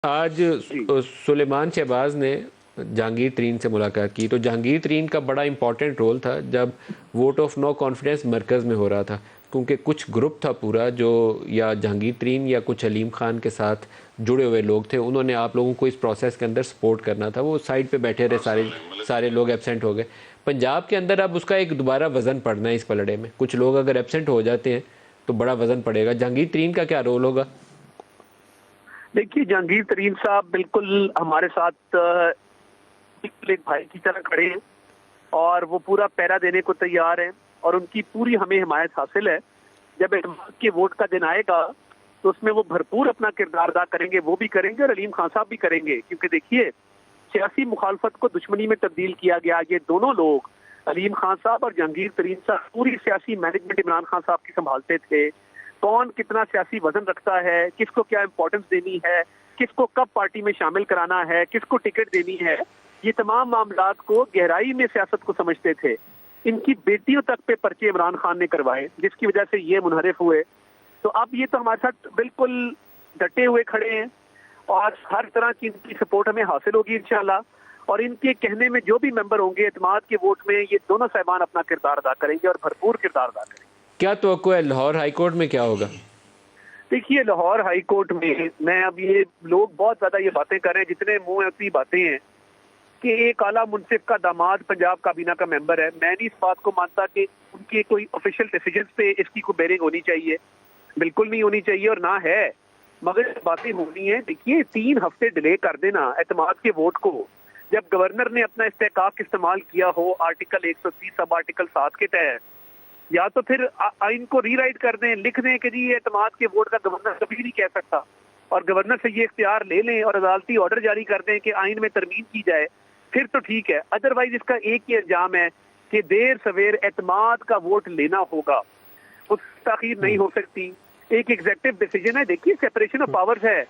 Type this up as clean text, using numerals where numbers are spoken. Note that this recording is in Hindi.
आज जी। सुलेमान शहबाज ने जहांगीर तरीन से मुलाकात की, तो जहांगीर तरीन का बड़ा इंपॉर्टेंट रोल था जब वोट ऑफ नो कॉन्फिडेंस मरकज़ में हो रहा था, क्योंकि कुछ ग्रुप था पूरा जो या जहांगीर तरीन या कुछ अलीम खान के साथ जुड़े हुए लोग थे। उन्होंने आप लोगों को इस प्रोसेस के अंदर सपोर्ट करना था, वो साइड पे बैठे रहे, सारे सारे लोग एबसेंट हो गए। पंजाब के अंदर अब उसका एक दोबारा वज़न पड़ना है इस पलड़े में। कुछ लोग अगर एबसेंट हो जाते हैं तो बड़ा वज़न पड़ेगा। जहांगीर तरीन का क्या रोल होगा? देखिए, जहांगीर तरीन साहब बिल्कुल हमारे साथ बिल्कुल एक भाई की तरह खड़े हैं और वो पूरा पहरा देने को तैयार हैं और उनकी पूरी हमें हिमायत हासिल है। जब एतमाद के वोट का दिन आएगा तो उसमें वो भरपूर अपना किरदार अदा करेंगे, वो भी करेंगे और अलीम खान साहब भी करेंगे, क्योंकि देखिए, सियासी मुखालफत को दुश्मनी में तब्दील किया गया। ये दोनों लोग, अलीम खान साहब और जहांगीर तरीन साहब, पूरी सियासी मैनेजमेंट इमरान खान साहब की संभालते थे। कौन कितना सियासी वजन रखता है, किसको क्या इंपॉर्टेंस देनी है, किसको कब पार्टी में शामिल कराना है, किसको टिकट देनी है, ये तमाम मामलात को गहराई में सियासत को समझते थे। इनकी बेटियों तक पे पर्चे इमरान खान ने करवाए, जिसकी वजह से ये मुनहरिफ हुए। तो अब ये तो हमारे साथ बिल्कुल डटे हुए खड़े हैं और हर तरह की इनकी सपोर्ट हमें हासिल होगी इंशाल्लाह। और इनके कहने में जो भी मेंबर होंगे एतमाद के वोट में, ये दोनों साहिबान अपना किरदार अदा करेंगे और भरपूर किरदार अदा करेंगे। क्या तवक्को है लाहौर हाई कोर्ट में क्या होगा? देखिए, लाहौर हाई कोर्ट में मैं अब ये लोग बहुत ज्यादा ये बातें कर रहे हैं, जितने मुंह ऐसी बातें हैं कि एक आला मुंसिफ का दामाद पंजाब काबीना का मेंबर है। मैं नहीं इस बात को मानता कि उनके कोई ऑफिशियल डिसीजन पे इसकी कोई बेरिंग होनी चाहिए, बिल्कुल नहीं होनी चाहिए और ना है, मगर बातें होनी है। देखिए, 3 हफ्ते डिले कर देना एतमाद के वोट को, जब गवर्नर ने अपना इस्तेकाक इस्तेमाल किया हो आर्टिकल 130 सब आर्टिकल 7 के तहत, या तो फिर आइन को रीराइट कर दें, लिख दें कि जी ये एतमाद के वोट का गवर्नर कभी नहीं कह सकता, और गवर्नर से ये इख्तियार ले लें और अदालती ऑर्डर जारी कर दें कि आइन में तरमीम की जाए, फिर तो ठीक है। अदरवाइज इसका एक ही अंजाम है कि देर सवेर एतमाद का वोट लेना होगा, उस ताखीर नहीं हो सकती। एक एग्जेक्टिव डिसीजन है, देखिए सेपरेशन ऑफ पावर्स है,